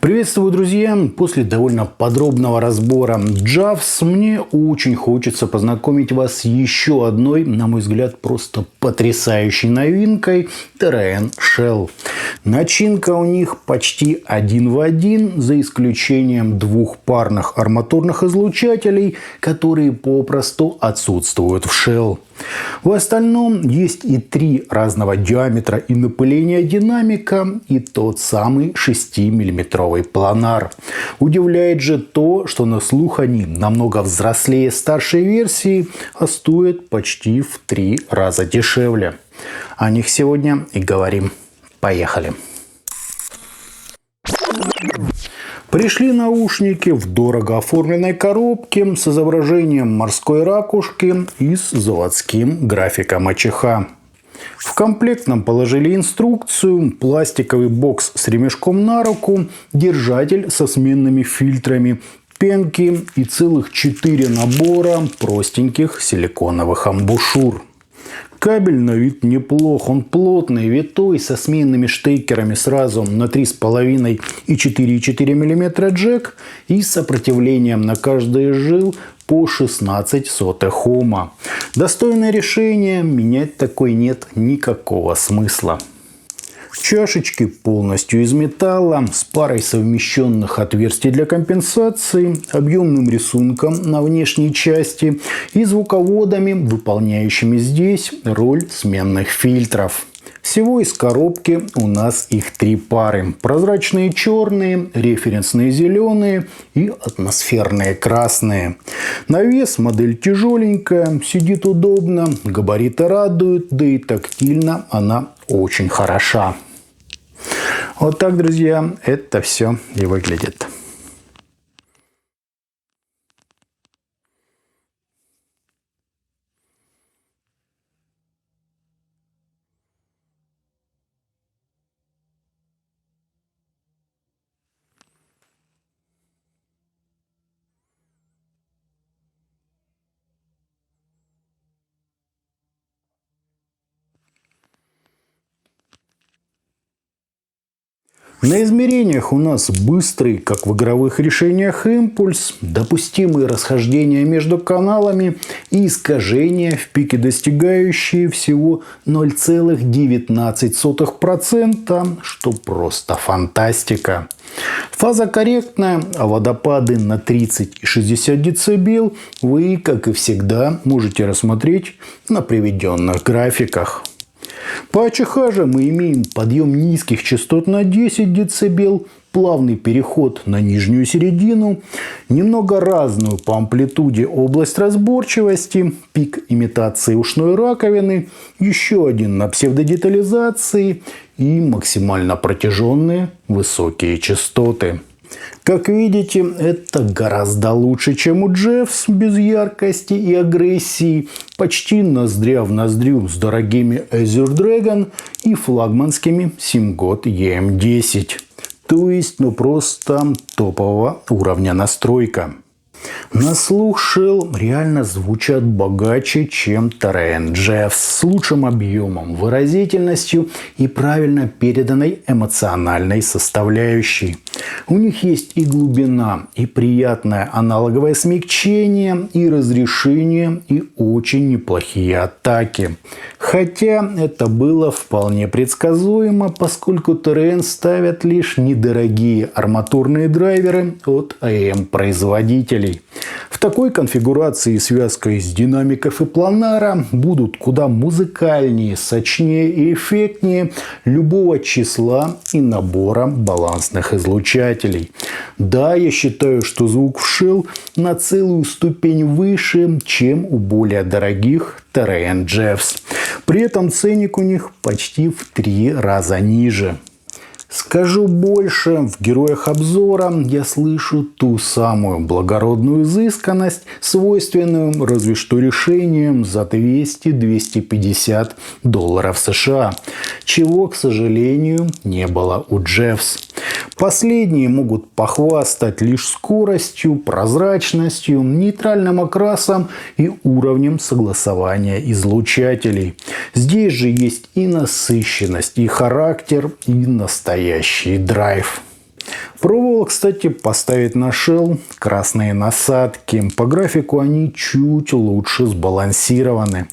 Приветствую, друзья! После довольно подробного разбора JAWS мне очень хочется познакомить вас с еще одной, на мой взгляд, просто потрясающей новинкой Terrain Shell. Начинка у них почти один в один, за исключением двух парных арматурных излучателей, которые попросту отсутствуют в Shell. В остальном есть и три разного диаметра и напыления динамика, и тот самый 6-мм планар. Удивляет же то, что на слух они намного взрослее старшей версии, а стоят почти в 3 раза дешевле. О них сегодня и говорим. Поехали! Пришли наушники в дорого оформленной коробке с изображением морской ракушки и с заводским графиком АЧХ. В комплект нам положили инструкцию, пластиковый бокс с ремешком на руку, держатель со сменными фильтрами, пенки и целых 4 набора простеньких силиконовых амбушюр. Кабель на вид неплох, он плотный, витой, со сменными штекерами сразу на 3,5 и 4,4 мм джек и с сопротивлением на каждый из жил по 16 сотых Ома. Достойное решение, менять такой нет никакого смысла. Чашечки полностью из металла, с парой совмещенных отверстий для компенсации, объемным рисунком на внешней части и звуководами, выполняющими здесь роль сменных фильтров. Всего из коробки у нас их 3 пары. Прозрачные черные, референсные зеленые и атмосферные красные. На вес модель тяжеленькая, сидит удобно, габариты радуют, да и тактильно она очень хороша. Вот так, друзья, это все и выглядит. На измерениях у нас быстрый, как в игровых решениях, импульс, допустимые расхождения между каналами и искажения в пике, достигающие всего 0,19%, что просто фантастика. Фаза корректная, а водопады на 30 и 60 дБ вы, как и всегда, можете рассмотреть на приведенных графиках. По АЧХ же мы имеем подъем низких частот на 10 дБ, плавный переход на нижнюю середину, немного разную по амплитуде область разборчивости, пик имитации ушной раковины, еще один на псевдодетализации и максимально протяженные высокие частоты. Как видите, это гораздо лучше, чем у JAWS, без яркости и агрессии, почти ноздря в ноздрю с дорогими Azure Dragon и флагманскими SimGod EM10. То есть, просто топового уровня настройка. На слух Shell реально звучат богаче, чем Terrain JAWS, с лучшим объемом, выразительностью и правильно переданной эмоциональной составляющей. У них есть и глубина, и приятное аналоговое смягчение, и разрешение, и очень неплохие атаки. Хотя это было вполне предсказуемо, поскольку Terrain ставят лишь недорогие арматурные драйверы от AM-производителей. В такой конфигурации связка из динамиков и планара будут куда музыкальнее, сочнее и эффектнее любого числа и набора балансных излучателей. Да, я считаю, что звук в Shell на целую ступень выше, чем у более дорогих Terrain JAWS. При этом ценник у них почти в 3 раза ниже. Скажу больше, в героях обзора я слышу ту самую благородную изысканность, свойственную разве что решениям за 200-250 долларов США, чего, к сожалению, не было у JAWS. Последние могут похвастать лишь скоростью, прозрачностью, нейтральным окрасом и уровнем согласования излучателей. Здесь же есть и насыщенность, и характер, и настоящий драйв. Пробовал, кстати, поставить на Shell красные насадки. По графику они чуть лучше сбалансированы.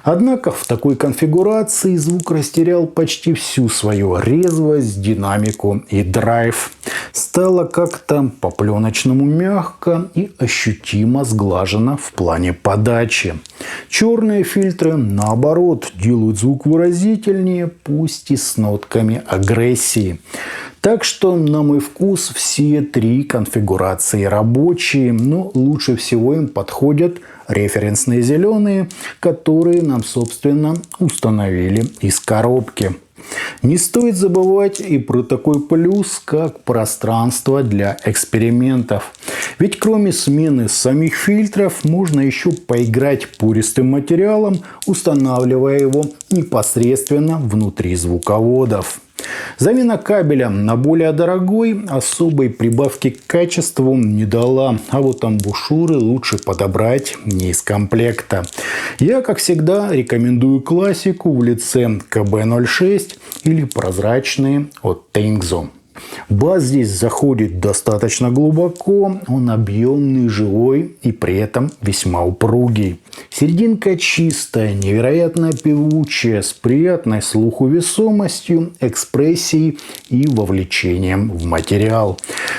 Однако в такой конфигурации звук растерял почти всю свою резвость, динамику и драйв. Стало как-то по-пленочному мягко и ощутимо сглажено в плане подачи. Черные фильтры, наоборот, делают звук выразительнее, пусть и с нотками агрессии. Так что, на мой вкус, все три конфигурации рабочие, но лучше всего им подходят референсные зеленые, которые нам, собственно, установили из коробки. Не стоит забывать и про такой плюс, как пространство для экспериментов. Ведь кроме смены самих фильтров, можно еще поиграть пористым материалом, устанавливая его непосредственно внутри звуководов. Замена кабеля на более дорогой особой прибавки к качеству не дала, а вот амбушюры лучше подобрать не из комплекта. Я, как всегда, рекомендую классику в лице КБ-06 или прозрачные от Tengzo. Бас здесь заходит достаточно глубоко, он объемный, живой и при этом весьма упругий. Серединка чистая, невероятно певучая, с приятной слуху весомостью, экспрессией и вовлечением в материал.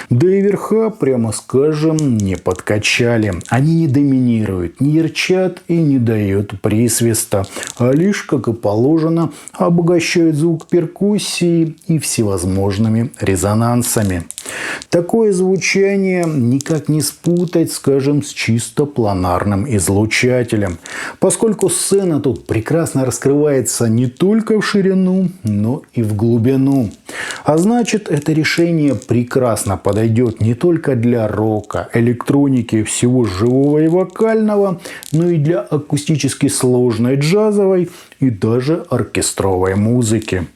Да и верха, прямо скажем, не подкачали. Они не доминируют, не ярчат и не дают присвиста, а лишь, как и положено, обогащают звук перкуссии и всевозможными резонансами. Такое звучание никак не спутать, скажем, с чисто планарным излучателем, поскольку сцена тут прекрасно раскрывается не только в ширину, но и в глубину. А значит, это решение прекрасно подойдет не только для рока, электроники, всего живого и вокального, но и для акустически сложной джазовой и даже оркестровой музыки.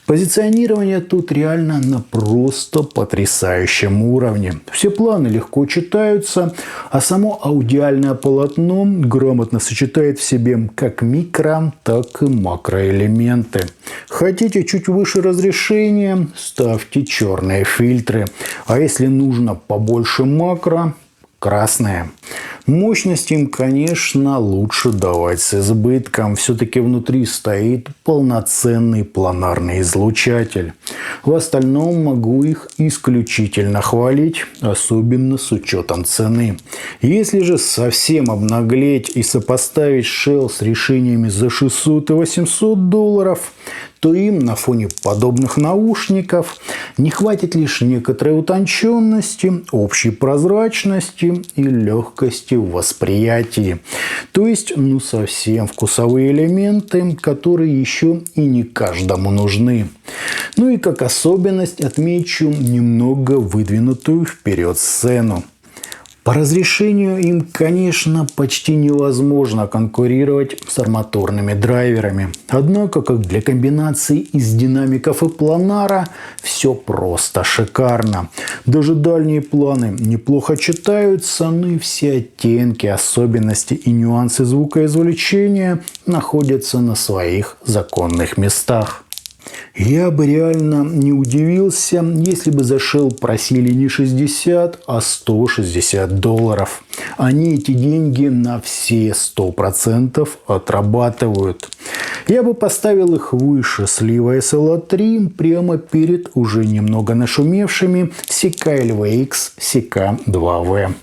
Позиционирование тут реально на просто потрясающем уровне. Все планы легко читаются, а само аудиальное полотно грамотно сочетает в себе как микро, так и макроэлементы. Хотите чуть выше разрешения, ставьте черные фильтры. А если нужно побольше макро, красные. Мощность им, конечно, лучше давать с избытком. Все-таки внутри стоит полноценный планарный излучатель. В остальном могу их исключительно хвалить, особенно с учетом цены. Если же совсем обнаглеть и сопоставить Shell с решениями за 600 и 800 долларов, то им на фоне подобных наушников не хватит лишь некоторой утонченности, общей прозрачности и легкости в восприятии. То есть, совсем вкусовые элементы, которые еще и не каждому нужны. Ну и как особенность отмечу немного выдвинутую вперед сцену. По разрешению им, конечно, почти невозможно конкурировать с арматурными драйверами. Однако, как для комбинации из динамиков и планара, все просто шикарно. Даже дальние планы неплохо читаются, но и все оттенки, особенности и нюансы звукоизвлечения находятся на своих законных местах. Я бы реально не удивился, если бы за Shell просили не 60, а 160 долларов. Они эти деньги на все 100% отрабатывают. Я бы поставил их выше слива SLA3 прямо перед уже немного нашумевшими CK LVX CK2V.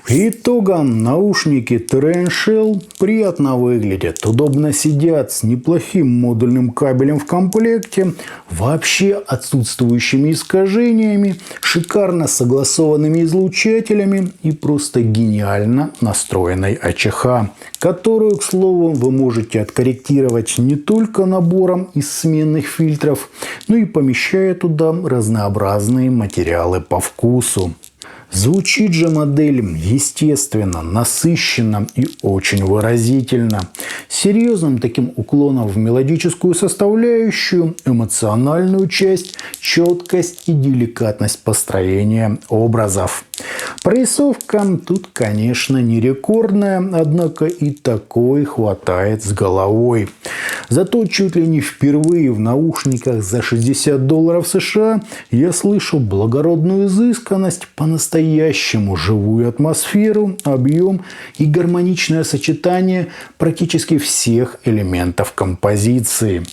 Итогом наушники Terrain Shell приятно выглядят, удобно сидят, с неплохим модульным кабелем в комплекте, вообще отсутствующими искажениями, шикарно согласованными излучателями и просто гениально настроенной АЧХ, которую, к слову, вы можете откорректировать не только набором из сменных фильтров, но и помещая туда разнообразные материалы по вкусу. Звучит же модель естественно, насыщенно и очень выразительно. С серьезным таким уклоном в мелодическую составляющую, эмоциональную часть, четкость и деликатность построения образов. Прорисовка тут, конечно, не рекордная, однако и такой хватает с головой. Зато чуть ли не впервые в наушниках за $60 США я слышу благородную изысканность, по-настоящему живую атмосферу, объем и гармоничное сочетание практически всех элементов композиции.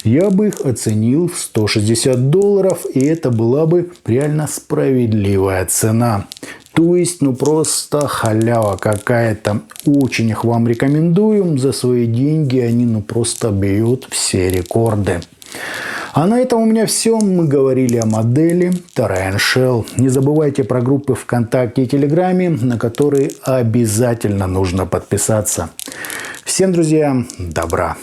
Я бы их оценил в $160, и это была бы реально справедливая цена. То есть, просто халява какая-то. Очень их вам рекомендую. За свои деньги они просто бьют все рекорды. А на этом у меня все. Мы говорили о модели Torrential. Не забывайте про группы ВКонтакте и Телеграме, на которые обязательно нужно подписаться. Всем, друзья, добра!